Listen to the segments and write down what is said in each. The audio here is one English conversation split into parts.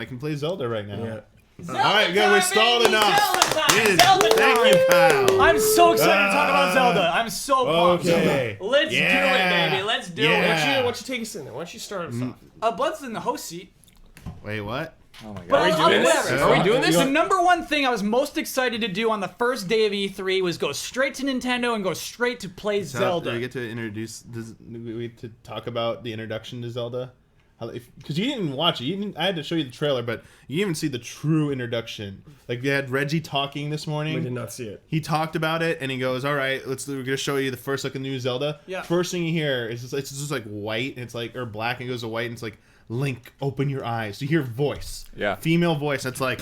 I can play Zelda right now. Yeah. All right, good. We're stalled enough. Zelda Thank you, pal. I'm so excited to talk about Zelda. I'm so pumped. Okay. Let's do it, baby. Let's do Yeah. it. Why don't you take us in there? Why don't you start us off? Bud's in the host seat. Wait, what? Oh my god. But Are we doing this? whatever. Are we doing this? The number one thing I was most excited to do on the first day of E3 was go straight to Nintendo and go straight to play Zelda. Do we get to introduce? We get to talk about the introduction to Zelda? Because you didn't watch it. I had to show you the trailer, but you didn't even see the true introduction. Like, we had Reggie talking this morning. We did not see it. He talked about it, and he goes, "All right, we're gonna show you the first look of the new Zelda." Yeah. First thing you hear is it's just like white, and it's like, or black, and it goes to white, and it's like, "Link, open your eyes." You hear voice, Yeah. female voice. That's like,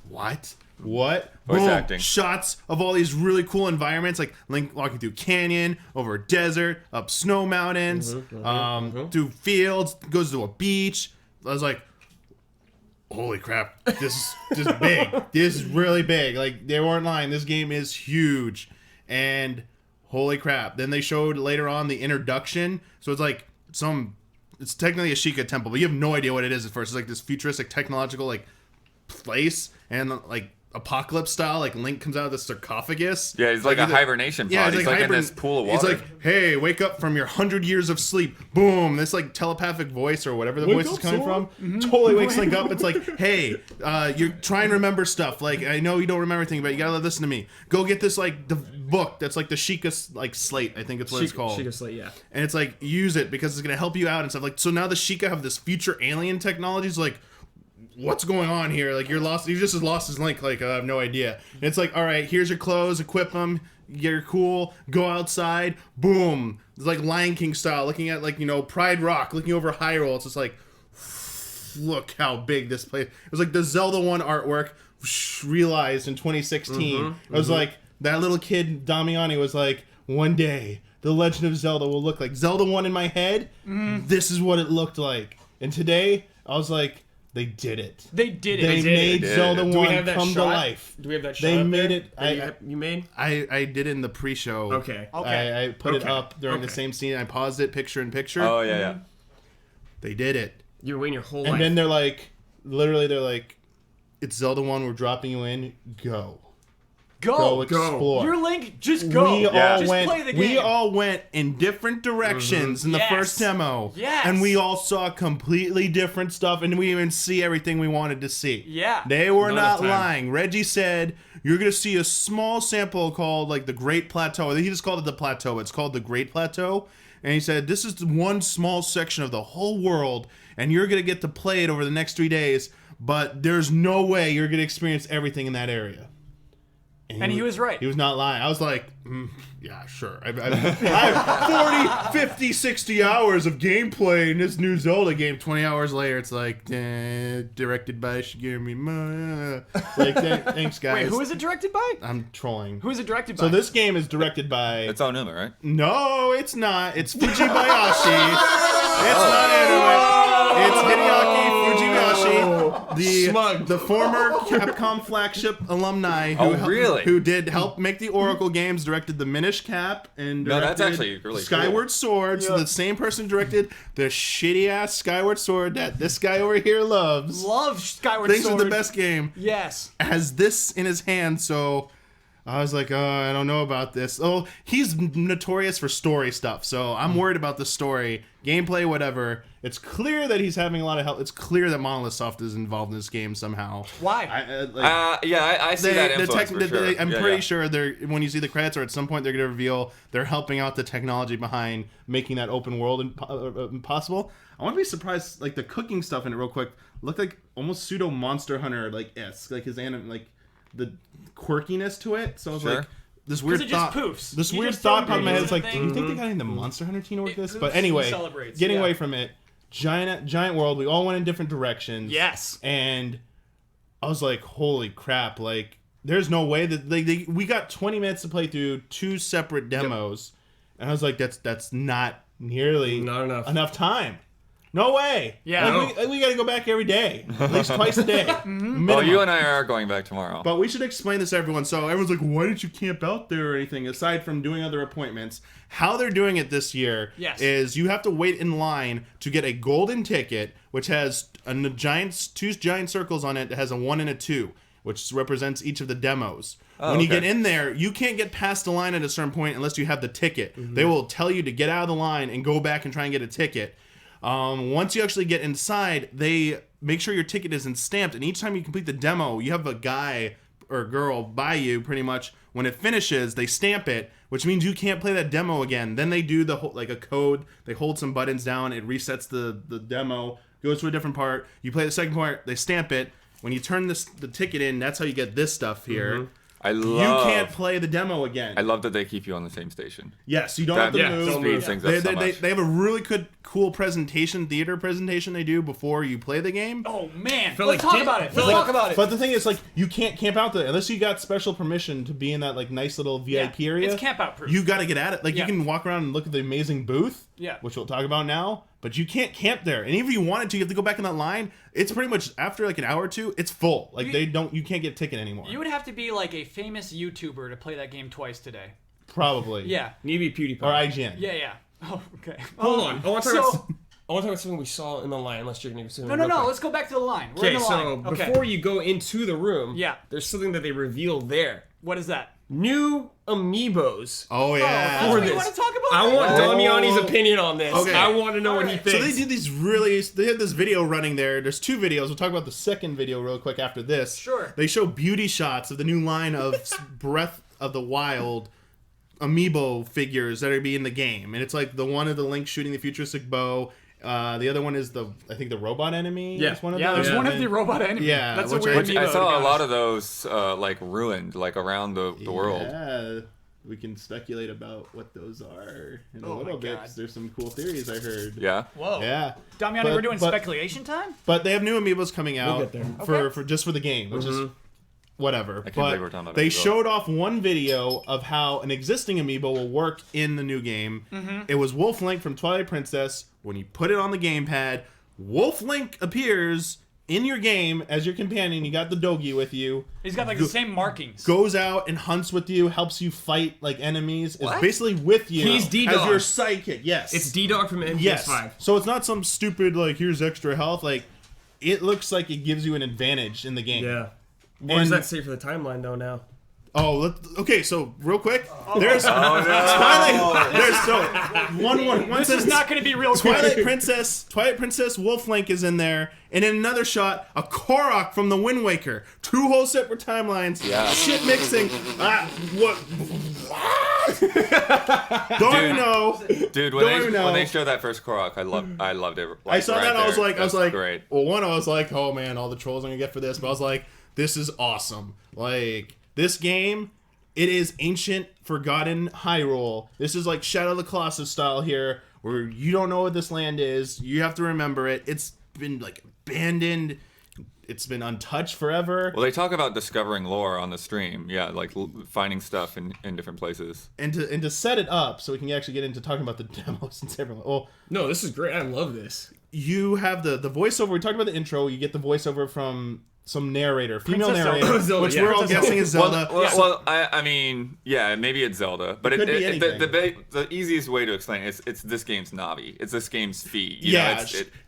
what? What? Voice Boom. acting. Shots of all these really cool environments, like Link walking through canyon, over a desert, up snow mountains, through fields, goes to a beach. I was like, holy crap, this is big. This is really big. Like, they weren't lying. This game is huge. And holy crap. Then they showed later on the introduction. So it's like it's technically a Sheikah temple, but you have no idea what it is at first. It's like this futuristic technological like place, and like apocalypse style, like Link comes out of the sarcophagus. Yeah, he's like a hibernation pod. He's like in this pool of water. It's like, hey, wake up from your 100 years of sleep. Boom. This like telepathic voice or whatever the voice is coming from totally wakes Link up. It's like, hey, you try and remember stuff. Like, I know you don't remember anything, but you gotta listen to me. Go get this like the book that's like the Sheikah like slate. I think it's what it's called. Sheikah slate, yeah. And it's like, use it because it's gonna help you out and stuff. Like, so now the Sheikah have this future alien technology. It's like, what's going on here? Like, you're just as lost as Link. Like, I have no idea. And it's like, all right, here's your clothes, equip them, you're cool, go outside, boom. It's like Lion King style, looking at like, Pride Rock, looking over Hyrule. It's just like, look how big this place. It was like the Zelda 1 artwork realized in 2016. It was like, that little kid, Damiani, was like, one day, the Legend of Zelda will look like Zelda 1 in my head. This is what it looked like. And today, I was like, they did it. They did it. They made Zelda 1 Do we have that come to shot? life. Do we have that shot? They up made there it. that you made? I did it in the pre-show. Okay. I put it up during the same scene. I paused it, picture in picture. oh yeah. They did it. You were waiting your whole life. And then they're like, it's Zelda 1. We're dropping you in. Go Go. explore. Your Link, just go. Just play the game. We all went in different directions in the first demo. Yes. And we all saw completely different stuff, and we even see everything we wanted to see. Yeah. They were not enough time. lying. Reggie said, you're going to see a small sample called, like, the Great Plateau. He just called it the Plateau, but it's called the Great Plateau. And he said, this is one small section of the whole world, and you're going to get to play it over the next 3 days, but there's no way you're going to experience everything in that area. And he was right. He was not lying. I was like, yeah, sure. I have 40, 50, 60 hours of gameplay in this new Zelda game. 20 hours later, it's like, directed by Shigeru. Like, thanks, guys. Wait, who is it directed by? I'm trolling. Who is it directed by? So this game is directed by... It's Onuma, right? No, it's not. It's Fujibayashi. It's not anime. It's Hideaki Fujibayashi, the former Capcom flagship alumni who did help make the Oracle games, directed the Minish Cap, and directed that's actually really Skyward cool. Sword. So the same person directed the shitty ass Skyward Sword that this guy over here loves. Love Skyward Thinks Sword. is the best game. Yes. Has this in his hand, so I was like, I don't know about this. Oh, he's notorious for story stuff, so I'm worried about the story. Gameplay, whatever. It's clear that he's having a lot of help. It's clear that Monolith Soft is involved in this game somehow. Why? I see that influence for sure. I'm pretty sure when you see the credits, or at some point they're going to reveal they're helping out the technology behind making that open world possible. I want to be surprised, like the cooking stuff in it real quick looked like almost pseudo Monster Hunter esque, like his the quirkiness to it. So I was like, this weird thought. This weird thought popped in my head. It's like, do you think they got any of the Monster Hunter team with this? But anyway, getting away from it, giant world. We all went in different directions. Yes. And I was like, holy crap! Like, there's no way that we got 20 minutes to play through 2 separate demos, and I was like, that's not nearly not enough time. No way. Yeah. Like, we got to go back every day, at least twice a day. Well, you and I are going back tomorrow. But we should explain this to everyone. So everyone's like, why didn't you camp out there or anything, aside from doing other appointments? How they're doing it this year is you have to wait in line to get a golden ticket, which has two giant circles on it that has a 1 and a 2, which represents each of the demos. When you get in there, you can't get past the line at a certain point unless you have the ticket. They will tell you to get out of the line and go back and try and get a ticket. Once you actually get inside, they make sure your ticket isn't stamped, and each time you complete the demo, you have a guy or girl by you pretty much. When it finishes, they stamp it, which means you can't play that demo again. Then they do a code. They hold some buttons down. It resets the demo, goes to a different part. You play the second part. They stamp it. When you turn the ticket in, that's how you get this stuff here. You can't play the demo again. I love that they keep you on the same station. Yes, you don't have to move. Speeds things up so much. They have a really cool theater presentation they do before you play the game. Oh man, let's talk about it. But the thing is, like, you can't camp out there unless you got special permission to be in that like nice little VIP area. It's camp out proof. You got to get at it. Like you can walk around and look at the amazing booth, which we'll talk about now. But you can't camp there, and even if you wanted to, you have to go back in that line. It's pretty much after like an hour or two, it's full. Like you can't get a ticket anymore. You would have to be like a famous YouTuber to play that game twice today. Probably. Yeah. Need to be PewDiePie or IGN. Yeah. Oh, okay. Hold on. I want to talk about something we saw in the line. Unless you're going to go. No. Let's go back to the line. We're in the line. Before you go into the room, there's something that they reveal there. What is that? New Amiibos. Oh yeah. That's what you want to talk about? I want Damiani's opinion on this. Okay. I want to know what he thinks. So they did they had this video running there. There's 2 videos. We'll talk about the second video real quick after this. Sure. They show beauty shots of the new line of Breath of the Wild Amiibo figures that are be in the game. And it's like the one of the Link shooting the futuristic bow. The other one is I think the robot enemy. Yeah, is one of there's one of the robot enemies. Yeah, that's a weird I saw a lot of those like ruined, like around the world. Yeah, we can speculate about what those are in a little bit. There's some cool theories I heard. Yeah. Whoa. Yeah. Damiani, we're doing speculation time. But they have new Amiibos coming out We'll get there. for just for the game, which is whatever. I can't believe we're talking about they Amiibo. showed off one video of how an existing Amiibo will work in the new game. It was Wolf Link from Twilight Princess. When you put it on the gamepad, Wolf Link appears in your game as your companion. You got the Dogi with you. He's got like the same markings. Goes out and hunts with you, helps you fight like enemies. Is basically with you. He's D-Dog. As your sidekick. Yes. It's D-Dog from MGS5. Yes. So it's not some stupid like here's extra health. Like it looks like it gives you an advantage in the game. Yeah. What does that say for the timeline though now? Oh, okay. So real quick, there's Twilight. There's one. This is not going to be real. Twilight Princess Wolf Link is in there, and in another shot, a Korok from the Wind Waker. 2 whole separate timelines. Yeah. Shit mixing. What? Don't even know. Dude, when they showed that first Korok, I loved it. Like, I saw that. I was like, great. Well, one, I was like, oh man, all the trolls I'm gonna get for this. But I was like, this is awesome. Like. This game, it is ancient, forgotten Hyrule. This is like Shadow of the Colossus style here, where you don't know what this land is. You have to remember it. It's been like abandoned. It's been untouched forever. Well, they talk about discovering lore on the stream. Yeah, like finding stuff in different places. And to set it up so we can actually get into talking about the demos and everyone. Well, no, this is great. I love this. You have the voiceover. We talked about the intro. You get the voiceover from some narrator, female narrator, Zelda, which we're all guessing is Zelda. Well, I mean, yeah, maybe it's Zelda, but the easiest way to explain it is it's this game's Navi. It's this game's Fee.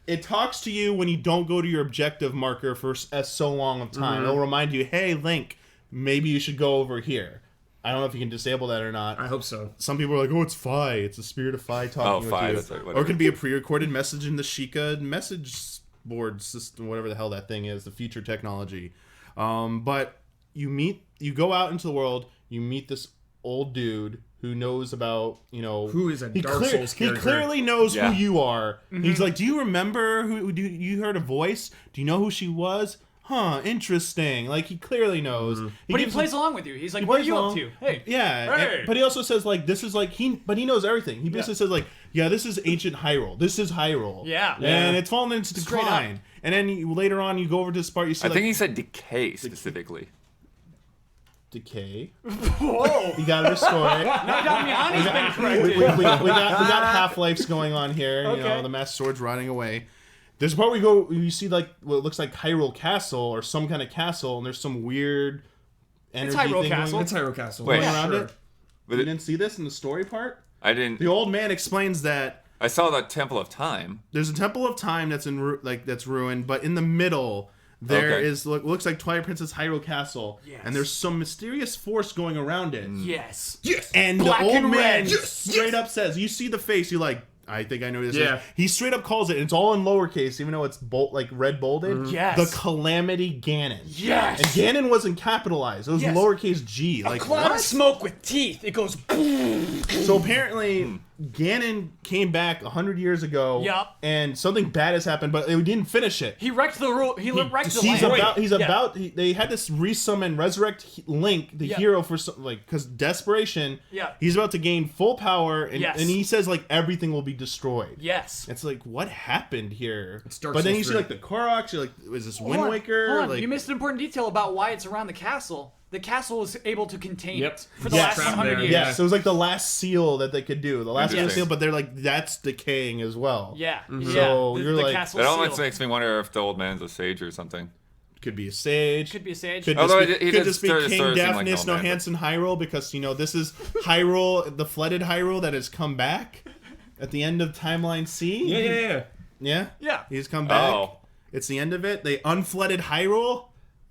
It talks to you when you don't go to your objective marker for so long of time. It'll remind you, hey, Link, maybe you should go over here. I don't know if you can disable that or not. I hope so. Some people are like, oh, it's Fi. It's the spirit of Fi talking with you. That's right, or it could be a pre-recorded message in the Sheikah message board system, whatever the hell that thing is, the future technology. But you go out into the world, you meet this old dude who knows about, who is a Dark Souls character. He clearly knows who you are. He's like, do you remember you heard a voice? Do you know who she was? Huh, interesting. Like, he clearly knows. But he plays along with you. He's like, what are you up to? Hey. Yeah. Hey. But he also says, like, this is like, he knows everything. He basically says, like, yeah, this is ancient Hyrule. This is Hyrule. Yeah. And it's fallen into decline. And then later on, you go over to this part, you see, I think he said decay specifically. Decay. Whoa. You gotta restore it. No, Damiani's been corrected. We got Half-Lifes going on here. Okay. The Master Sword's rotting away. There's a part where you see like what looks like Hyrule Castle or some kind of castle, and there's some weird energy Hyrule thing Castle. It's Hyrule Castle. Wait. going around Sure. it. But you didn't see this in the story part? I didn't. The old man explains that I saw that Temple of Time. there's a Temple of Time that's that's ruined, but in the middle there Okay. is looks like Twilight Princess Hyrule Castle, Yes. and there's some mysterious force going around it. Yes. Yes. And Black the old and man red. straight up says, you see the face, you're like, I think I know who this Yeah. is. He straight up calls it, and it's all in lowercase, even though it's red bolded. Yes. The Calamity Ganon. Yes. And Ganon wasn't capitalized. It was Yes. lowercase g. A Like, cloud of what? smoke with teeth. It goes. So apparently, Ganon came back 100 years ago. Yup. And something bad has happened, but it didn't finish it. He wrecked the rule. He wrecked the He's land. about. Yeah. They had to resummon, resurrect Link, the Yeah. hero, for some, because desperation. Yeah. He's about to gain full power, and, Yes. and he says like everything will be destroyed. Yes. It's like, what happened here? Dark But then Souls you see 3. like the Koroks. You're like, is this Wind Hold on, Waker? hold on. Like, You missed an important detail about why it's around the castle. The castle was able to contain Yep. it for the Yes. last 100 There, years. yeah, so it was like the last seal that they could do, the last Interesting. seal. But they're like, that's decaying as well. Yeah. So Yeah. you're the like- castle That almost seal. makes me wonder if the old man's a sage or something. Could be a sage. Could be a sage. Could Although just be, he could did just be sort of King seem like Daphnis an No old man, Hansen Hyrule, because this is Hyrule, the flooded Hyrule that has come back at the end of Timeline C. Yeah. Yeah? Yeah. He's come back. Oh. It's the end of it. They unflooded Hyrule.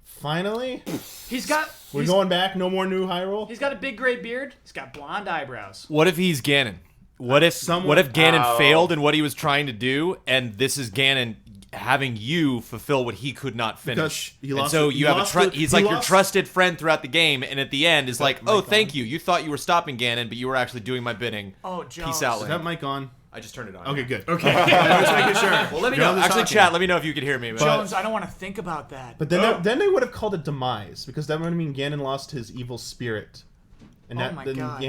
Finally. He's got. We're he's- going back. No more new Hyrule. He's got a big gray beard. He's got blonde eyebrows. What if he's Ganon? What if Ganon Oh. failed in what he was trying to do, and this is Ganon having you fulfill what he could not finish? Because he and lost so it- he you have lost a it- he's he like your lost- trusted friend throughout the game, and at the end is like, mic oh, on? thank you. You thought you were stopping Ganon, but you were actually doing my bidding. Oh, Jones. Peace out, Is Link. that mic on? I just turned it on. Okay, good. Okay. I was making sure. Well, let me You're know. on the Actually, talking. chat. Let me know if you could hear me. Jones, I don't want to think about that. But then they would have called it demise, because that would mean Ganon lost his evil spirit, and Oh my God.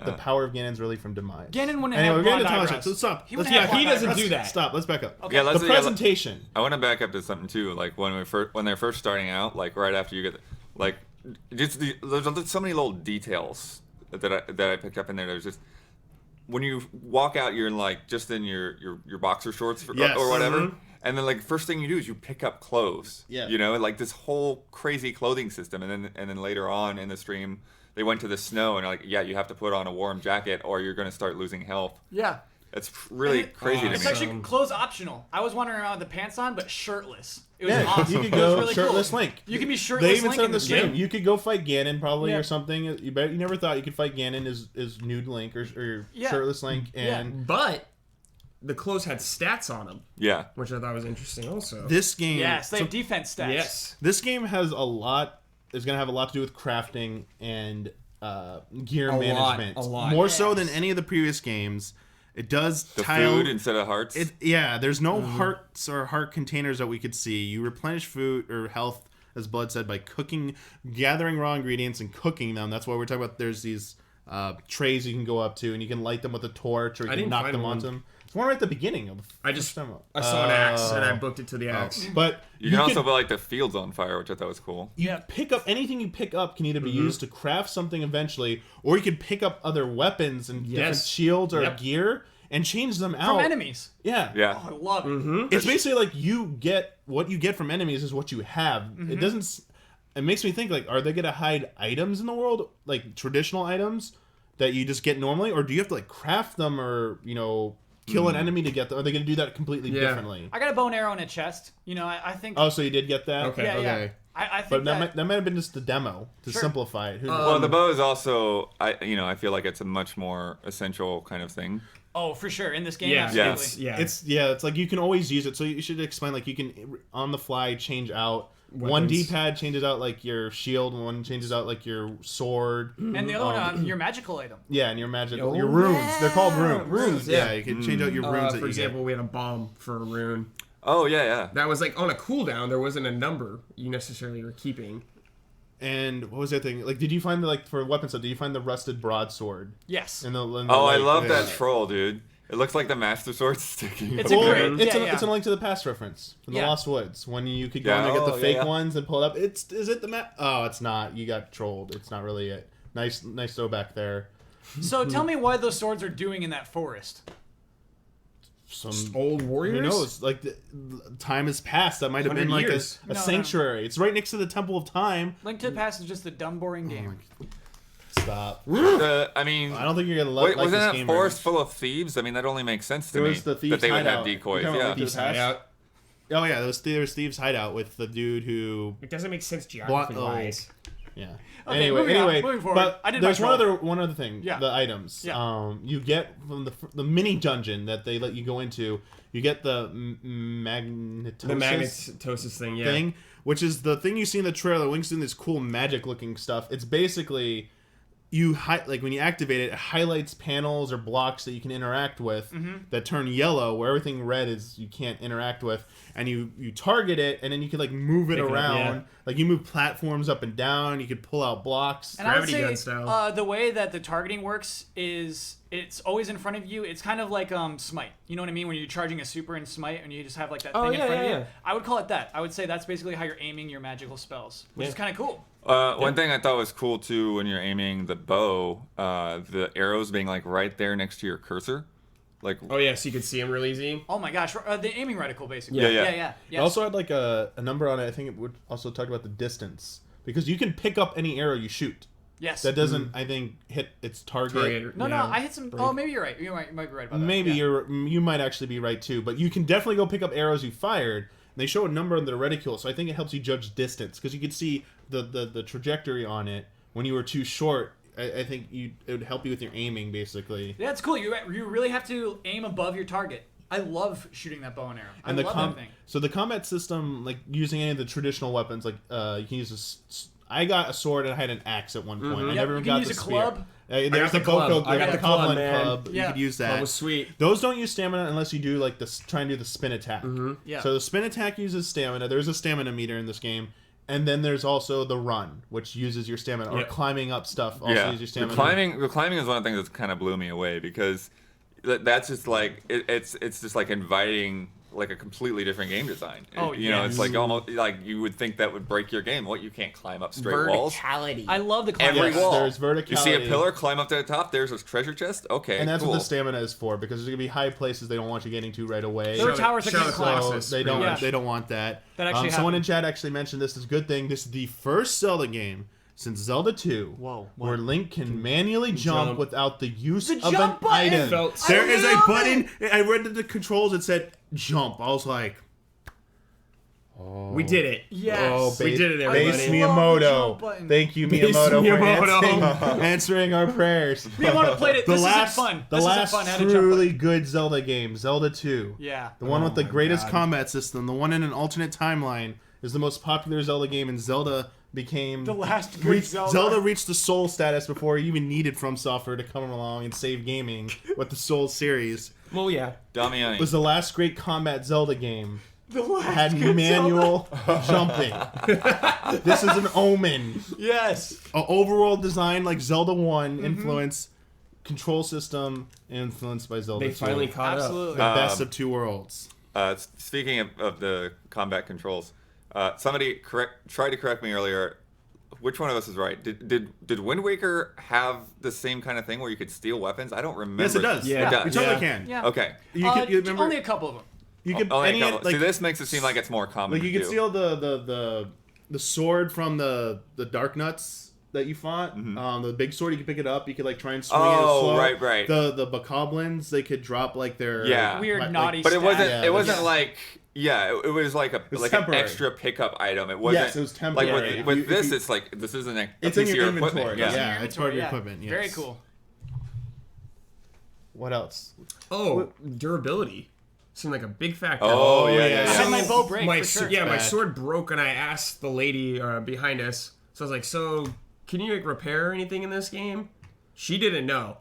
the power of Ganon's really from demise. Ganon wouldn't Anyway, have we're getting blonde to Timeline eyebrows. so stop. He Let's wouldn't have back up. he doesn't blonde do eyebrows. that. Stop. Let's back up. Okay. Yeah, The let's presentation. I want to back up to something too. Like when they're first starting out, like right after you get, like, there's so many little details that I picked up in there. There's just when you walk out, you're in like just in your boxer shorts Yes. or whatever, and then like first thing you do is you pick up clothes. Yeah. You know, like this whole crazy clothing system, and then later on in the stream. They went to the snow and like, yeah, you have to put on a warm jacket or you're going to start losing health. Yeah. It's really And crazy to It's me. actually clothes optional. I was wandering around with the pants on, but shirtless. It was Yeah, awesome. you could It was go really shirtless cool. Link. You can be shirtless They even Link said in on the this stream, game. you could go fight Ganon probably Yeah. or something. You never thought you could fight Ganon as nude Link or Yeah. shirtless Link, Yeah. and But the clothes had stats on them, Yeah. which I thought was interesting also. this game. Yes, they so have defense stats. Yes. this game has a lot. Is going to have a lot to do with crafting and gear A lot, management. a lot. More so Yes. than any of the previous games. It does The tile. food instead of hearts. There's no hearts or heart containers that we could see. You replenish food or health, as Blood said, by cooking, gathering raw ingredients and cooking them. That's why we're talking about. There's these trays you can go up to, and you can light them with a torch, or you I can didn't knock find them one. onto them. It's one right at the beginning of. I saw an axe and I booked it to the axe. But you can also put like the fields on fire, which I thought was cool. Yeah. pick up anything you pick up can either be used to craft something eventually, or you can pick up other weapons and different Yes. shields or Yep. gear and change them out. From enemies. Yeah. Yeah. Oh, I love it. It's basically like you get what you get from enemies is what you have. It doesn't. It makes me think like, are they gonna hide items in the world, like traditional items that you just get normally, or do you have to like craft them or kill an enemy to get them? Are they gonna do that completely Yeah. differently? I got a bow and arrow in a chest. I think. Oh, so you did get that? Okay. yeah, yeah. Okay. I think But that. that might have been just the demo to Sure. simplify it. Who knows? Well, the bow is also, I feel like it's a much more essential kind of thing. Oh, for sure. In this game, Yeah. absolutely. It's like you can always use it. So you should explain like you can on the fly change out. One Weapons. D-pad changes out like your shield, and one changes out like your sword. And the other one, your magical item. Yeah, and your magic, Oh, your runes. They're called runes. Runes, Yeah, yeah. you can change out your runes. that For you example, we had a bomb for a rune. Oh, yeah. That was like on a cooldown. There wasn't a number you necessarily were keeping. get. And what was that thing? Like, did you find for weapon stuff? Did you find the rusted broadsword? Yes. In the Oh, I lake? love Yeah. that troll, dude. It looks like the Master Sword sticking It's up a Well, great- it's, yeah. it's a Link to the Past reference from the Yeah. Lost Woods when you could go Yeah. in there and get Oh, the fake yeah. ones and pull it up. Is it the map? Oh, it's not. You got trolled. It's not really it. Nice throwback there. So tell me why those swords are doing in that forest. some Old warriors. Who knows? Like time has passed. That might have been 100 like a years. No, sanctuary. It's right next to the Temple of Time. Link to the Past is just a dumb, boring game. Stop. I mean, I don't think you're gonna wait, like wasn't this that game. forest full of thieves? I mean, that only makes sense to There me was the that thieves' they would have hideout. decoys. You know, Yeah. like Thieves' Past? hideout. Oh yeah, there was Thieves' hideout with the dude who. It doesn't make sense geography wise. Yeah. Okay, moving on, moving forward. But I did there's my one other thing. Yeah. The items. Yeah. You get from the mini dungeon that they let you go into. You get the magnetosis. The magnetosis thing, thing, which is the thing you see in the trailer. Link's doing this cool magic looking stuff. It's basically like when you activate it, it highlights panels or blocks that you can interact with that turn yellow, where everything red is you can't interact with, and you target it, and then you can like move it Pick it up, around. yeah. Like you move platforms up and down. You could pull out blocks. And I would Gravity gun say style. the way that the targeting works is it's always in front of you. It's kind of like Smite. You know what I mean? When you're charging a super in Smite and you just have like that thing in front of you. I would call it that. I would say that's basically how you're aiming your magical spells, which is kind of cool. One thing I thought was cool too when you're aiming the bow, the arrows being like right there next to your cursor, like. Oh yeah, so you could see them really easy. Oh my gosh, the aiming reticle basically. Yeah. Yeah. It also had like a number on it. I think it would also talk about the distance because you can pick up any arrow you shoot. Yes. That doesn't, I think, hit its target. No, I hit some. Oh, maybe you're right. You might be right about that. Maybe yeah. you might actually be right too, but you can definitely go pick up arrows you fired. And they show a number on the reticule, so I think it helps you judge distance because you can see the trajectory on it. When you were too short, I think it would help you with your aiming basically. Yeah, it's cool. You really have to aim above your target. I love shooting that bow and arrow. I love that thing. So the combat system, like using any of the traditional weapons, like you can use I got a sword and I had an axe at one point. I never you can got use the a spear. club. There's the club. Boko. I got the club, Goblin man. club. Yeah. You could use that. That was sweet. Those don't use stamina unless you do like try and do the spin attack. Yeah. So the spin attack uses stamina. There's a stamina meter in this game, and then there's also the run, which uses your stamina, or climbing up stuff also uses your stamina. The climbing is one of the things that kind of blew me away because that's just like it's just like inviting like a completely different game design. You know, it's like almost like you would think that would break your game. What, you can't climb up straight walls? I love the climbing. Every wall. There's verticality. You see a pillar, climb up to the top. There's a treasure chest. Okay, And that's cool. what the stamina is for, because there's gonna be high places they don't want you getting to right away. There were towers that Show can the climb. Colossus. They don't. Yeah. They don't want that. That actually someone in happened. chat actually mentioned this is a good thing. This is the first Zelda game since Zelda 2 where Link can manually jump without the use of an jump button! item. Felt- There is a love button. I read the controls. It said jump. I was like, We did it. Yes. We did it, Base everybody. love the jump Miyamoto. button. Thank you, Base Miyamoto, Miyamoto. for answering our prayers. Miyamoto played it. The This last, isn't fun. the This last isn't fun. How to jump truly button. good Zelda game, Zelda 2. Yeah. The one with the my greatest God. combat system, the one in an alternate timeline, is the most popular Zelda game, and Zelda became The last good Zelda. Zelda reached the Soul status before he even needed From Software to come along and save gaming with the Soul series. Well, yeah. Damiani. It was the last great combat Zelda game. The last Had good manual jumping. This is an omen. Zelda. Yes. Overworld design like Zelda 1 Mm-hmm. influence, control system influenced by Zelda They 2. finally caught Absolutely. the best of two worlds. Speaking of the combat controls, somebody tried to correct me earlier. Which one of us is right? Did Wind Waker have the same kind of thing where you could steal weapons? I don't remember. Yes, it does. Yeah. It does. You totally Yeah. can. Yeah. Okay. You could you remember only a couple of them. you could Only a any couple. like See, this makes it seem like it's more common. like you to could do. steal the sword from the Dark Nuts that you fought. The big sword, you could pick it up. You could like try and swing it. Oh, slow. right. The bokoblins, they could drop like their Weird, like, naughty But it wasn't. Yeah, it wasn't yeah. like. Yeah, it was like an temporary. extra pickup item. It wasn't. Yes, it was temporary. Like with If this, you- it's like this isn't a It's piece in your of equipment. inventory. Yeah. Yeah. it's part of your equipment, yes. Very cool. What else? Oh, durability. Seemed like a big factor. Oh, yeah. I had my bow break my for sure. yeah, my Bad. sword broke, and I asked the lady behind us. So I was like, "So, can you like repair anything in this game?" She didn't know,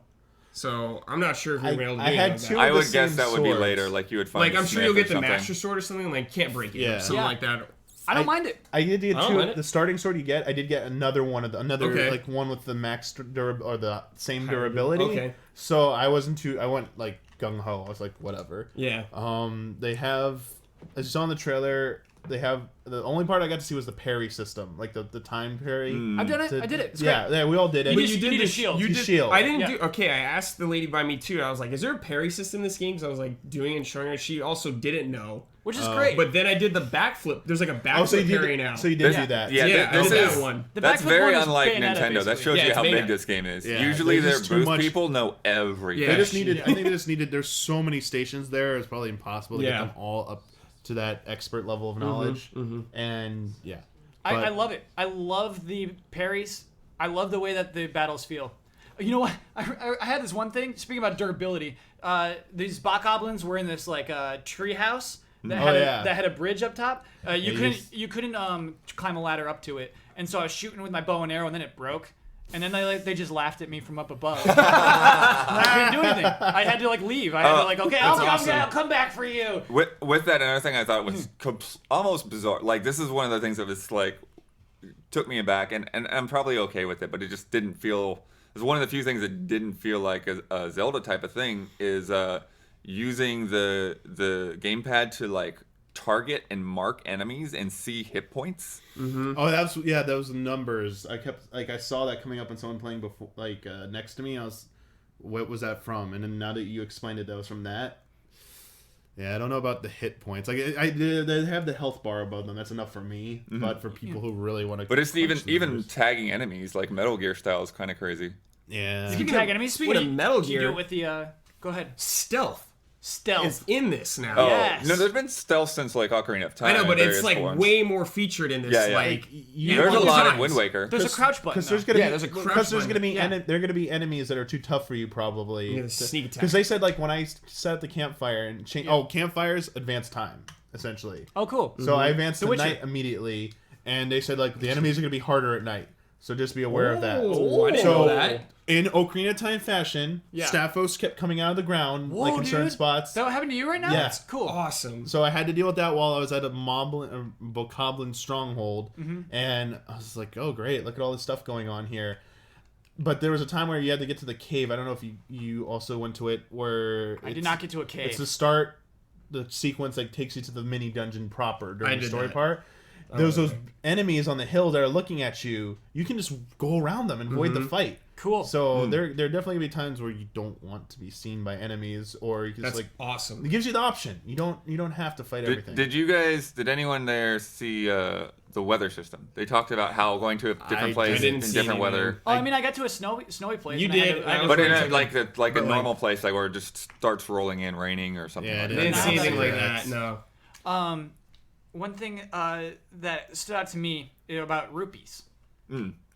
so I'm not sure if you're gonna be able to do I had anything two with I the would same guess that would be swords. later. Like you would that. find. Like a I'm sure smith you'll or get the something. master sword or something. Like can't break it, Yeah. or something Yeah. like that. I don't mind it. I did get I don't two. mind it. The starting sword you get, I did get another one of Okay. like one with the max or the same durability. Okay. So I wasn't too. I went like gung ho. I was like, whatever. Yeah. They have, as you saw in the trailer, they have the only part I got to see was the parry system, like the time parry. I've done it. I did it. It's Yeah, great. we all did it. You need a shield. You did shield. I didn't Yeah. do. Okay, I asked the lady by me too. I was like, "Is there a parry system in this game?" Because I was like doing it and showing her. She also didn't know. Which is great. But then I did the backflip. There's like a backflip parry now. So you did do that. Yeah, I this did is that one. The that's backflip very one is unlike Bayonetta, Nintendo. That basically. shows Yeah, you it's how big Bayonetta. this game is. Yeah, Usually, there's their just too booth much- people know everything. They just needed. I think they just needed. There's so many stations there. It's probably impossible to get Yeah. them all up to that expert level of knowledge. And yeah, I But- love it. I love the parries. I love the way that the battles feel. You know what? I had this one thing. Speaking about durability, these bokoblins were in this like tree house that had a bridge up top. You couldn't climb a ladder up to it, and so I was shooting with my bow and arrow, and then it broke. And then they just laughed at me from up above. I couldn't do anything. I had to leave. I had to okay, I'll come back for you. With that, another thing I thought was almost bizarre. Like, this is one of the things that was like took me aback, and I'm probably okay with it, but it just didn't feel. It's one of the few things that didn't feel like a Zelda type of thing is using the gamepad to like target and mark enemies and see hit points. Oh, those numbers. I saw that coming up on someone playing before, next to me. What was that from? And then now that you explained it, that was from that. Yeah, I don't know about the hit points. Like, they have the health bar above them. That's enough for me. But for people who really want to, But it's even tagging enemies like Metal Gear style is kind of crazy. Yeah. You can tag enemies. Speaking of Metal you can do Gear- it with the. Go ahead. Stealth Stealth. is in this now. Oh Yes. no, there's been stealth since like Ocarina of Time. I know, but in it's various like forms. way more featured in this. Yeah, yeah. Like, There's a lot in Wind Waker. There's a crouch button. Because there's though. gonna there's a be crouch because there's gonna button. be there are gonna be enemies that are too tough for you probably. Yeah, sneak attack. Because they said when I set up the campfire and campfires advance time essentially. Oh, cool. So I advanced The to Witcher. night immediately, and they said the enemies are gonna be harder at night. So just be aware of that. Oh, I didn't So know that. in Ocarina of Time fashion, Yeah. Staphos kept coming out of the ground Whoa, in certain dude. spots. Is that what happened to you right now? Yeah. That's cool. Awesome. So I had to deal with that while I was at a Bokoblin stronghold, and I was like, "Oh, great! Look at all this stuff going on here." But there was a time where you had to get to the cave. I don't know if you also went to it, where I did not get to a cave. It's the start, the sequence that takes you to the mini dungeon proper during I the did story that. part. There's those enemies on the hill that are looking at you. You can just go around them and avoid the fight. Cool. So there are definitely gonna be times where you don't want to be seen by enemies, or you can That's just awesome. it gives you the option. You don't have to fight everything. Did anyone there see the weather system? They talked about how going to a I different place in didn't see different any, weather. man. Oh, I mean, I got to a snowy place. You and I had did. to- I had to But switch in it. a But, normal place, like where it just starts rolling in, raining or something. Yeah, like it that. I didn't No, see anything like that's- that. No. One thing that stood out to me about rupees.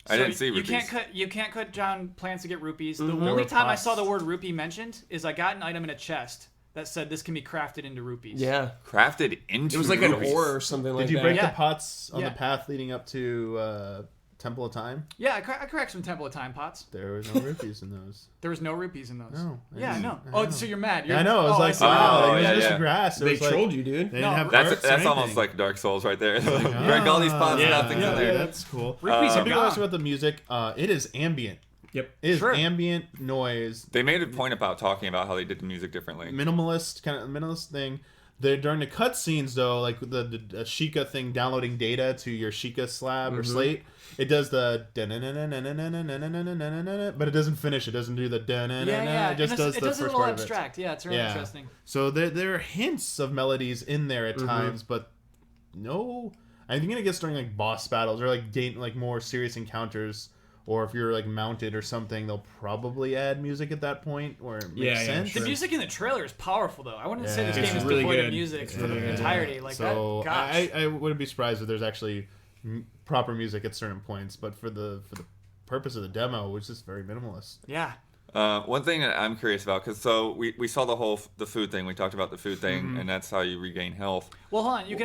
I didn't see You rupees. can't cut down plans to get rupees. The There only were time I pots. saw the word rupee mentioned is I got an item in a chest that said this can be crafted into rupees. Yeah. Crafted into It was like rupees. an ore or something like Did you that. break Yeah. the pots on Yeah. the path leading up to Temple of Time? Yeah, I cracked some Temple of Time pots. There was no rupees in those. There was no rupees in those. No, I Yeah, didn't- no. I Oh, know. so you're mad. I know. It was I like, see. wow, Oh, it was yeah, just yeah. grass. It They was like, trolled you, dude. They No, didn't have That's hearts or almost anything. like Dark Souls right there. Break all these pots, Yeah. nothing's in there. That's cool. Rupees are Something gone. else about the music. It is ambient. Yep. It is Sure. ambient noise, They made a point about talking about how they did the music differently. minimalist thing. During the cutscenes though, like the Sheikah thing, downloading data to your Sheikah slab or slate, it does the but it doesn't finish. It doesn't do the Yeah. It just And does it the does it a first little part of it. abstract. Yeah, it's really interesting. So there are hints of melodies in there at times, but no. I think it gets during like boss battles or like more serious encounters, or if you're like mounted or something, they'll probably add music at that point where it makes Yeah, sense. The music in the trailer is powerful, though. I wouldn't say this Yeah. game It's is really devoid of good. music for the really good. entirety. Like So that. Gosh. I wouldn't be surprised if there's actually proper music at certain points, but for the purpose of the demo, which is very minimalist. Yeah. One thing that I'm curious about, because we saw the food thing. We talked about the food thing, and that's how you regain health. Well, hold on. You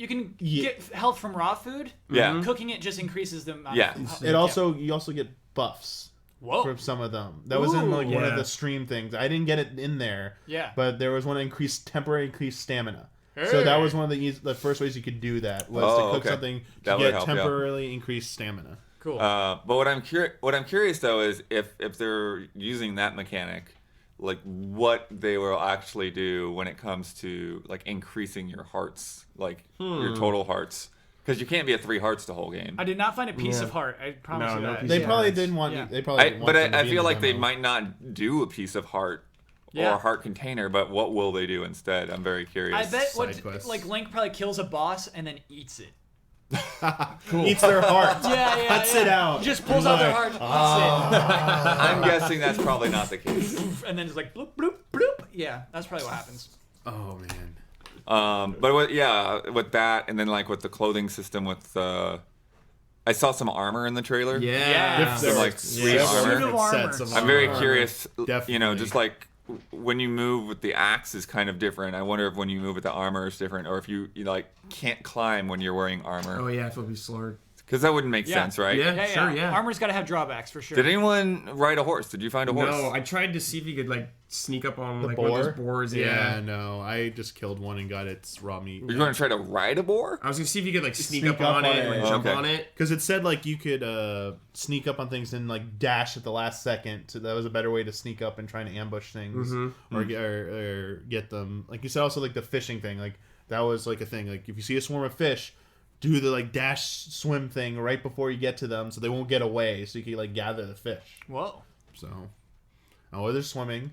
can get health from raw food. Yeah. Cooking it just increases the amount. Yeah. Of, You also get buffs Whoa. from some of them. That was in like one of Yeah. the stream things. I didn't get it in there. Yeah. But there was one temporary increased stamina. So that was one of the first ways you could do that was to cook something to That would get help, yeah. temporarily increased stamina. Cool. But what I'm curious though is if they're using that mechanic, like what they will actually do when it comes to like increasing your hearts, like your total hearts. Because you can't be at 3 hearts the whole game. I did not find a piece of heart. I promise you that. They probably didn't want. Yeah. They probably. Didn't want them to I be in feel the like they demo. might not do a piece of heart or a heart container, but what will they do instead? I'm very curious. I bet Side quests. like Link probably kills a boss and then eats it. Eats their heart. Yeah. Cuts it out. Just pulls out their heart, eats I'm guessing that's probably not the case. it, and then just like bloop bloop bloop. Yeah, that's probably what happens. Oh man. But with that, and then like with the clothing system, with I saw some armor in the trailer. Yeah. Some like sweet Suit armor. of armor. Sets of I'm very armor. curious. Definitely. Just like when you move with the axe is kind of different. I wonder if when you move with the armor is different, or if you like can't climb when you're wearing armor. Oh yeah, if it'll be slower. Because that wouldn't make sense, right? Yeah. Sure, yeah. Armor's got to have drawbacks for sure. Did anyone ride a horse? Did you find a horse? No, I tried to see if you could like sneak up on like boar? one of those boars. Yeah, no. I just killed one and got its raw meat. You're going to try to ride a boar? I was gonna see if you could like sneak Sneak up up on on it and it. like jump Okay. on it. Because it said like you could sneak up on things and like dash at the last second. So that was a better way to sneak up and trying to ambush things or get them. Like you said, also like the fishing thing. Like that was like a thing. Like if you see a swarm of fish, do the like dash swim thing right before you get to them, so they won't get away. So you can like gather the fish. Whoa. So, they're swimming.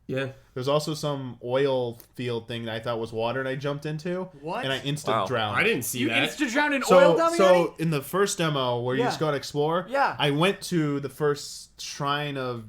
Yeah. There's also some oil field thing that I thought was water, and I jumped into. What? And I instant Wow. drowned. I didn't see You that. insta drowned in oil dummy? So in the first demo where you Yeah. just go and explore, Yeah. I went to the first shrine of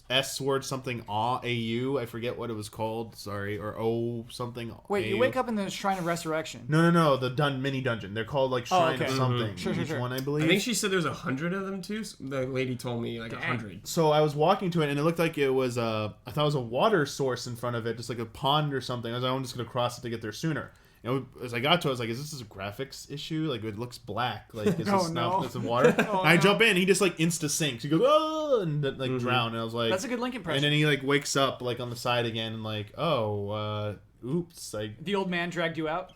S word something AU. I forget what it was called. Sorry, or O something. Wait, you AU. wake up in the Shrine of Resurrection. No. The mini dungeon. They're called like shrine okay. of something. Sure. Each one, I believe. I think she said there's 100 of them too. The lady told me like 100. So I was walking to it, and it looked like it was I thought it was a water source in front of it, just like a pond or something. I was like, I'm just gonna cross it to get there sooner. And as I got to it, I was like, is this a graphics issue? Like, it looks black. Like, is Oh, this no. not it's in water? And I jump in, he just like insta sinks. He goes, oh, and then, like drown. And I was like, That's a good Link and impression. then he like wakes up like on the side again, and like, oh, oops, I The old man dragged you out?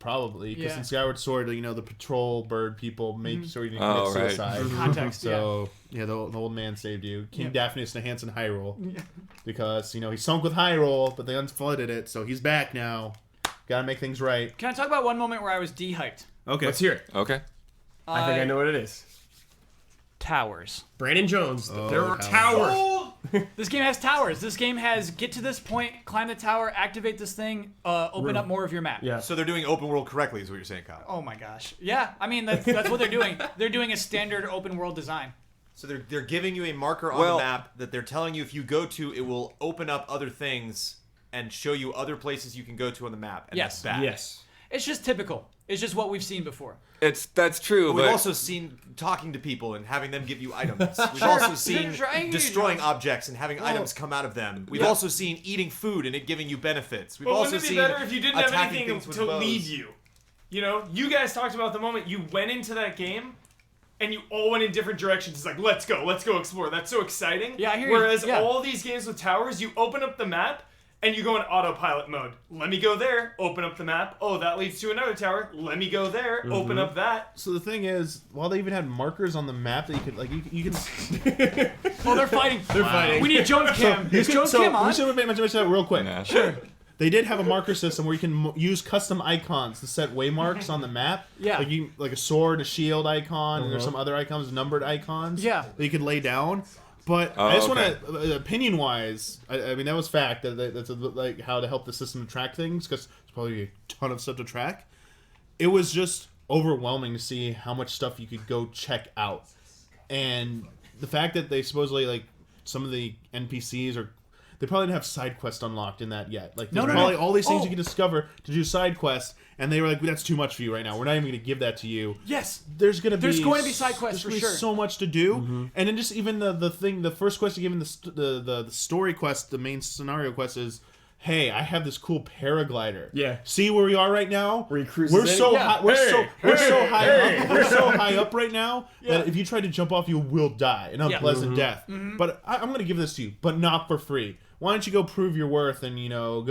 probably because Yeah. in Skyward Sword, the patrol bird people make sure you didn't Oh, commit right. suicide. Context, So the old man saved you. King Yeah. Daphneus Hansen Hyrule, because he sunk with Hyrule, but they unflooded it, so he's back now. Got to make things right. Can I talk about one moment where I was de-hyped? Okay, Let's hear it. Okay. I think I know what it is. Towers. Brandon Jones. there are towers. towers. This game has towers. This game has get to this point, climb the tower, activate this thing, open up more of your map. Yeah. So they're doing open world correctly, is what you're saying, Kyle. Oh my gosh. Yeah, I mean that's what they're doing. They're doing a standard open world design. So they're giving you a marker on Well- the map that they're telling you if you go to, it will open up other things and show you other places you can go to on the map. And Yes. that's bad. Yes. It's just typical. It's just what we've seen before. That's true, We've but also seen talking to people and having them give you items. We've also seen Sure. destroying objects and having items come out of them. We've also seen eating food and it giving you benefits. We've But also wouldn't it be seen better if you didn't have attacking anything things with to bows. lead you? You know, you guys talked about the moment you went into that game and you all went in different directions. It's like, let's go explore. That's so exciting. Yeah, I hear you. Whereas Yeah. all these games with towers, you open up the map and you go in autopilot mode. Let me go there, open up the map. Oh, that leads to another tower. Let me go there, open up that. So the thing is, while they even had markers on the map that you could you can. Oh, they're fighting. They're fighting. We need Jones Cam. Is Jones Cam We on? should mention that real quick. Nah. Sure. They did have a marker system where you can use custom icons to set waymarks on the map. Yeah. Like a sword, a shield icon, and there's some other icons, numbered icons. Yeah. That you could lay down. But I just want to, opinion-wise, I mean that was fact. That's like how to help the system to track things, because there's probably a ton of stuff to track. It was just overwhelming to see how much stuff you could go check out, and the fact that they supposedly like some of the NPCs are. They probably didn't have side quests unlocked in that yet. Like, there's probably all these things you can discover to do side quests, and they were like, "That's too much for you right now. We're not even going to give that to you." Yes. There's going to be side quests for there's gonna be sure. so much to do, and then just even the first quest you give in the story quest, the main scenario quest is, "Hey, I have this cool paraglider. Yeah. See where we are right now? Where he cruises We're in? so Yeah. high. We're so high up. We're so high up right now that if you try to jump off, you will die an unpleasant death. But I'm going to give this to you, but not for free. Why don't you go prove your worth and go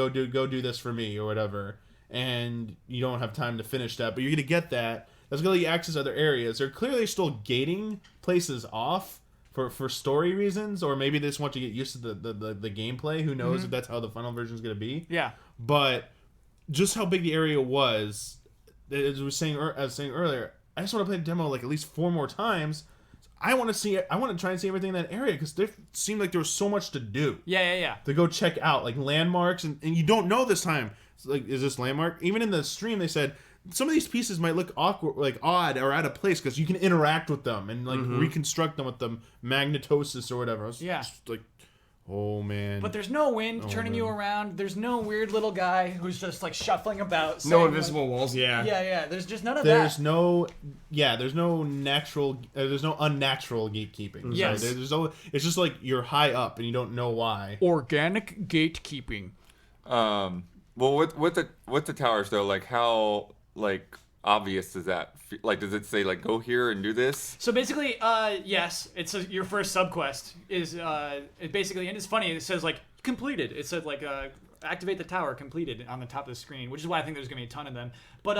do this for me or whatever?" And you don't have time to finish that, but you're gonna get that. That's gonna let you access other areas. They're clearly still gating places off for story reasons, or maybe they just want to get used to the gameplay. Who knows if that's how the final version is going to be? Yeah. But just how big the area was, as I was saying earlier, I just want to play the demo like at least 4 more times. I want to see it. I want to try and see everything in that area because there seemed like there was so much to do. Yeah. To go check out, like landmarks, and you don't know this time. It's like, is this landmark? Even in the stream, they said some of these pieces might look awkward, like odd or out of place because you can interact with them and like reconstruct them with the magnetosis or whatever. I was just like, oh man. But there's no wind turning you around. There's no weird little guy who's just like shuffling about. No invisible walls. Yeah. Yeah. There's just none of There's that. there's no unnatural gatekeeping. Yes. So there's no. It's just like you're high up and you don't know why. Organic gatekeeping. Well, with the towers though, like how like obvious does that? Like, does it say like go here and do this? So basically, yes, it's your first subquest is it basically, and it's funny. It says like completed. It said like activate the tower completed on the top of the screen, which is why I think there's gonna be a ton of them. But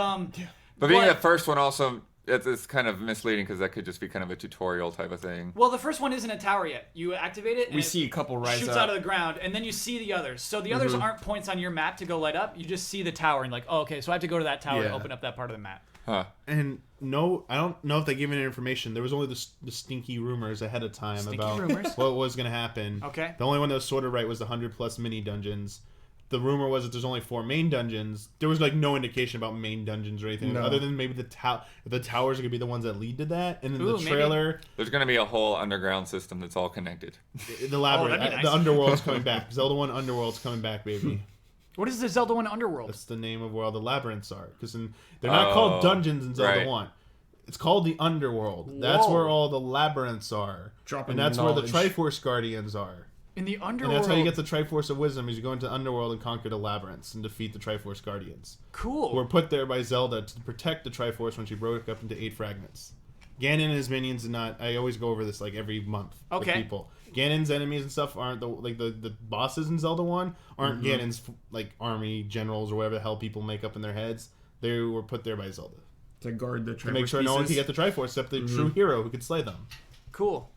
But being the first one also, it's kind of misleading because that could just be kind of a tutorial type of thing. Well, the first one isn't a tower yet. You activate it, and We see a couple rise shoots up. out of the ground, and then you see the others. So the others aren't points on your map to go light up. You just see the tower, and like, oh, okay, so I have to go to that tower to Yeah. open up that part of the map. Huh. And no, I don't know if they gave any information. There was only the stinky rumors ahead of time Stinky about rumors? what was going to happen. Okay. The only one that was sort of right was the 100+ mini dungeons. The rumor was that there's only 4 main dungeons. There was like no indication about main dungeons or anything, other than maybe the towers are gonna be the ones that lead to that. And then Ooh, the trailer, There's gonna be a whole underground system that's all connected. the labyrinth, that'd be nice. the underworld's coming back. Zelda 1 Underworld's coming back, baby. What is the Zelda 1 Underworld? That's the name of where all the labyrinths are. Because they're not called dungeons in Zelda right. 1. It's called the Underworld. That's Whoa. where all the labyrinths are. Dropping And that's where the knowledge. Triforce Guardians are. In the And Underworld. that's how you get the Triforce of Wisdom, is you go into Underworld and conquer the labyrinths and defeat the Triforce Guardians. Cool. Were put there by Zelda to protect the Triforce when she broke up into 8 fragments. Ganon and his minions did not. I always go over this like every month with Okay. people. Ganon's enemies and stuff aren't the bosses in Zelda 1 aren't Ganon's like army generals or whatever the hell people make up in their heads. They were put there by Zelda To guard the Triforce to make sure no one could pieces. get the Triforce except the true hero who could slay them. Cool.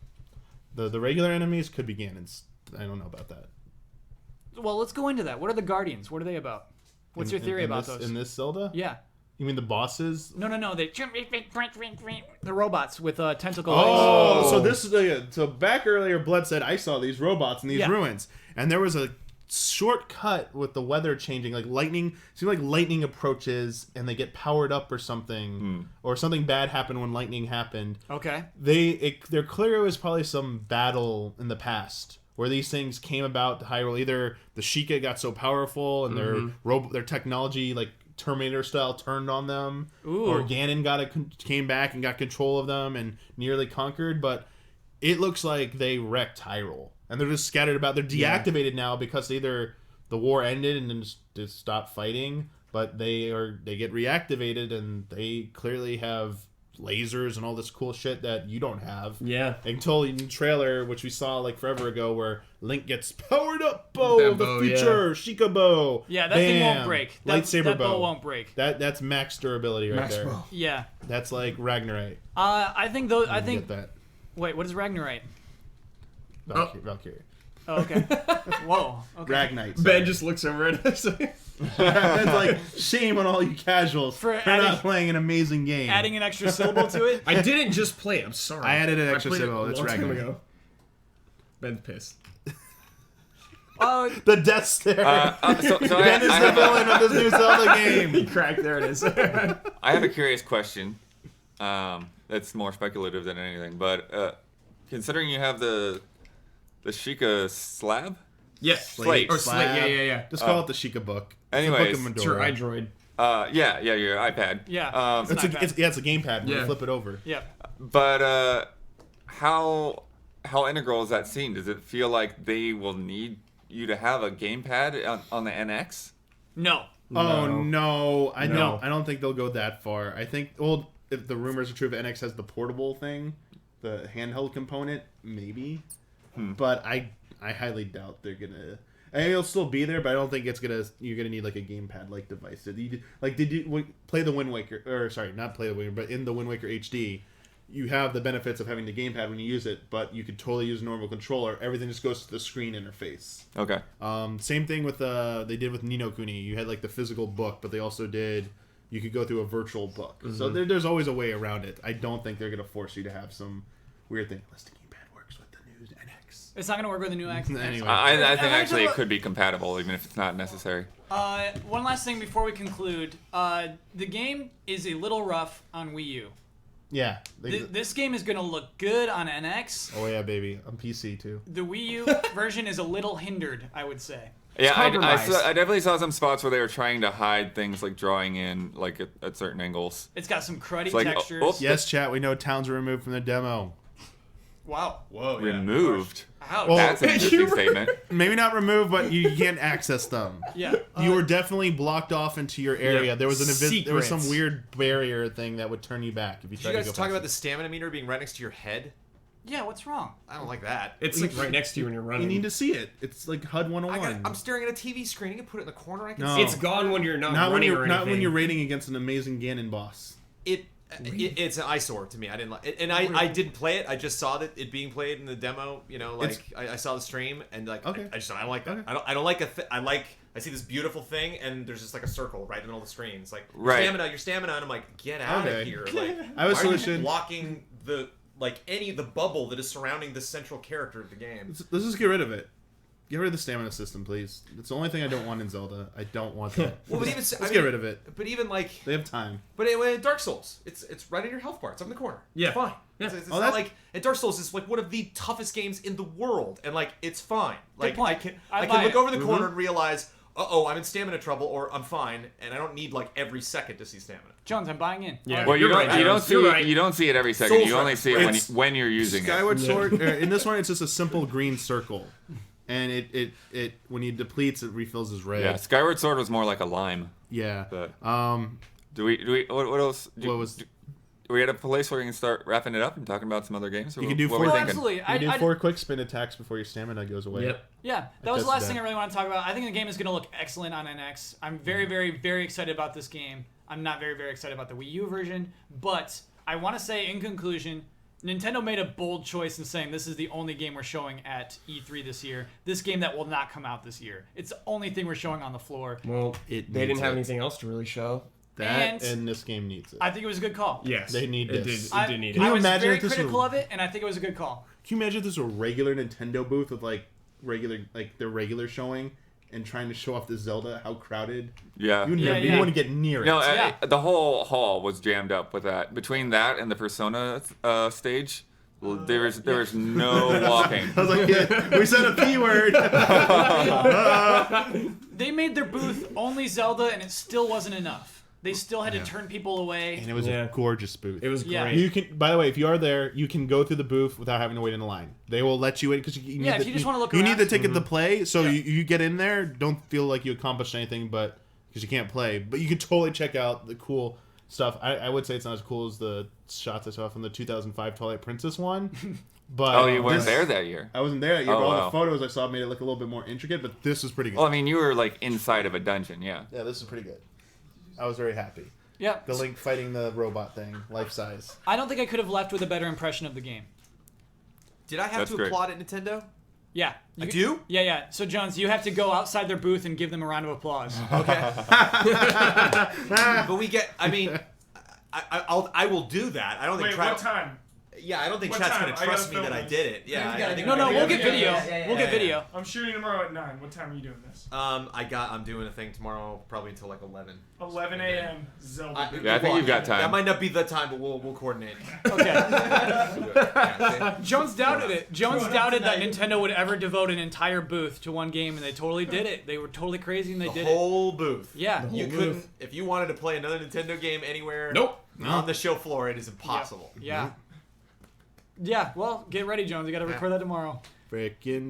The regular enemies could be Ganon's. I don't know about that. Well, let's go into that. What are the Guardians? What are they about? What's your theory about this, those? in this Zelda? Yeah. You mean the bosses? No. The robots with tentacle Oh, legs. so this is so back earlier. Blood said I saw these robots in these Yeah. ruins, and there was a short cut with the weather changing, like lightning. Seemed like lightning approaches, and they get powered up or something, or something bad happened when lightning happened. Okay. They're clear it was probably some battle in the past where these things came about to Hyrule. Either the Sheikah got so powerful and their technology, like Terminator style, turned on them, or Ganon came back and got control of them and nearly conquered. But it looks like they wrecked Hyrule, and they're just scattered about. They're deactivated now because either the war ended and then just stopped fighting, but they get reactivated, and they clearly have lasers and all this cool shit that you don't have. Yeah. Until in the trailer, which we saw like forever ago, where Link gets powered up bow That of the bow, future, Sheikah bow. Yeah, that thing won't Bam. break. Lightsaber that bow. bow won't break. That's max durability right Max there. bow. Yeah. That's like Ragnarite. I think those. I think. Get that. Wait, what is Ragnarite? Valkyrie. Oh, okay. Whoa. Okay. Ragnite. Ben just looks over at us. That's like shame on all you casuals For for adding- not playing an amazing game. Adding an extra syllable to it. I didn't just play it. I'm sorry. I added an extra played it syllable. a It's long time Ragnarok. ago. Ben's pissed. Oh, The Death Stare. So Ben is the villain of this new Zelda game. Crack, there it is. I have a curious question. That's more speculative than anything, but considering you have the Sheikah slab. Yes. Slate. Or slate. Yeah. Just call it the Sheikah book. Anyways, it's the book of It's your Mandora. iDroid. Yeah, your iPad. yeah. It's a gamepad. Yeah. You flip it over. Yeah. But how integral is that scene? Does it feel like they will need you to have a gamepad on the NX? No. Oh no, I No. don't think they'll go that far. I think if the rumors are true, if NX has the portable thing, the handheld component, maybe. But I highly doubt they're gonna. I mean, it'll still be there, but I don't think it's gonna. You're gonna need like a gamepad like device. Did you play the Wind Waker? Or sorry, not play the Wind Waker, but in the Wind Waker HD, you have the benefits of having the gamepad when you use it, but you could totally use a normal controller. Everything just goes to the screen interface. Okay. Same thing with they did with Ni no Kuni. You had like the physical book, but they also did. You could go through a virtual book. So there's always a way around it. I don't think they're gonna force you to have some weird thing unless the gamepad works with the new NX. It's not going to work with the new X. Anyway, I think actually it could be compatible even if it's not necessary. One last thing before we conclude. The game is a little rough on Wii U. yeah. This game is going to look good on NX. Oh yeah, baby. On PC too. The Wii U version is a little hindered, I would say. Yeah, I compromised. definitely saw some spots where they were trying to hide things like drawing in like at certain angles. It's got some cruddy like, textures. oh, Yes, chat. We know towns were removed from the demo. Wow. Whoa, Removed. Ouch. Well, That's an interesting statement. Maybe not removed, but you can't access them. Yeah. You were definitely blocked off into your area. Yeah. There was there was some Secrets. weird barrier thing that would turn you back if you Did tried you to guys go talk past about it. the stamina meter being right next to your head? Yeah, what's wrong? I don't like that. It's like right next to you when you're You running. need to see it. It's like HUD 101. I'm staring at a TV screen. You can put it in the corner. I can No. see It's gone when you're not not when running or you're anything. not when you're raiding against an amazing Ganon boss. It's an eyesore to me. I didn't like it, and I didn't play it. I just saw that it being played in the demo. You know, like I saw the stream and like Okay. I don't like that. Okay. I don't like I see this beautiful thing and there's just like a circle right in the middle of the screen. It's like Right. your stamina, and I'm like, get out Okay. of here. Like I have a why are you solution. blocking the bubble that is surrounding the central character of the game. Let's just get rid of it. Get rid of the stamina system, please. It's the only thing I don't want in Zelda. I don't want that. Well, but even Let's get rid of it. But even like, They have time. but anyway, Dark Souls, it's right in your health bar. It's up in the corner. Yeah. It's fine. Yeah. It's Oh, not that's- like, and Dark Souls is like one of the toughest games in the world, and like it's fine. Like point. I I can buy look it. over the corner and realize, I'm in stamina trouble, or I'm fine, and I don't need like every second to see stamina. Jones, I'm buying in. Yeah. Well, You're right, Jones. You're right. you don't see it every second. Soul's You only right. see it It's- when you're using it. Skyward Sword. In this one, it's just a simple green circle, and it when he depletes, it refills as red. Yeah, Skyward Sword was more like a lime. Yeah. But Um. do we what else? What was? Are we at a place where we can start wrapping it up and talking about some other games? Or You can do what four- we're Oh, thinking? absolutely. You do I 4 quick spin attacks before your stamina goes away. Yep. Yeah, that was the That's last thing that. I really want to talk about. I think the game is going to look excellent on NX. I'm very, very, very excited about this game. I'm not very, very excited about the Wii U version, but I want to say in conclusion, Nintendo made a bold choice in saying this is the only game we're showing at E3 this year. This game that will not come out this year. It's the only thing we're showing on the floor. Well, It they didn't needs have it. anything else to really show. That And- and this game needs it. I think it was a good call. Yes. They need it this. Did, I, it did need Can it. you I was imagine very if this critical were- of it, and I think it was a good call. Can you imagine if this was a regular Nintendo booth with like their regular showing and trying to show off the Zelda? How crowded? Yeah. You Yeah, never, yeah. you wouldn't get near it. No, Yeah. the whole hall was jammed up with that. Between that and the Persona stage, there was no walking. I was like, yeah, we said a P word. They made their booth only Zelda, and it still wasn't enough. They still had to turn people away. And it was Yeah. a gorgeous booth. It was Yeah. great. You can. By the way, if you are there, you can go through the booth without having to wait in a line. They will let you in because you need Yeah, if the, you just wanna look You need around. the ticket to play, so Yeah. you get in there. Don't feel like you accomplished anything, but because you can't play. But you can totally check out the cool stuff. I would say it's not as cool as the shots I saw from the 2005 Twilight Princess one. But Oh, you weren't this- there that year. I wasn't there yet, but Oh, all wow. the photos I saw made it look a little bit more intricate. But this was pretty good. Well, I mean, you were like inside of a dungeon, yeah. Yeah, this is pretty good. I was very happy. Yeah. The Link fighting the robot thing, life size. I don't think I could have left with a better impression of the game. Did I have That's to great. applaud at Nintendo? Yeah. I do? Yeah, yeah. So, Jones, you have to go outside their booth and give them a round of applause. Okay. But we get. I mean, I will do that. I don't think. Wait, what time? Yeah, I don't think What chat's time? gonna I trust gotta me that film I this. did it. Yeah, I think No, no, we'll get yeah, video. yeah, We'll get yeah. video. I'm shooting tomorrow at 9. What time are you doing this? I'm doing a thing tomorrow, probably until like 11. 11 a.m. Zelda. Yeah, I think you've got time. That might not be the time, but we'll coordinate. Okay. Yeah, see? Jones doubted it. Jones doubted that Nintendo would ever devote an entire booth to one game, and they totally did it. They were totally crazy, and they The did whole booth. it. Yeah. You whole couldn't, booth. if you wanted to play another Nintendo game anywhere Nope. on the show floor, it is impossible. Yeah. Yeah. Well, get ready, Jones. You got to record that tomorrow. Frickin'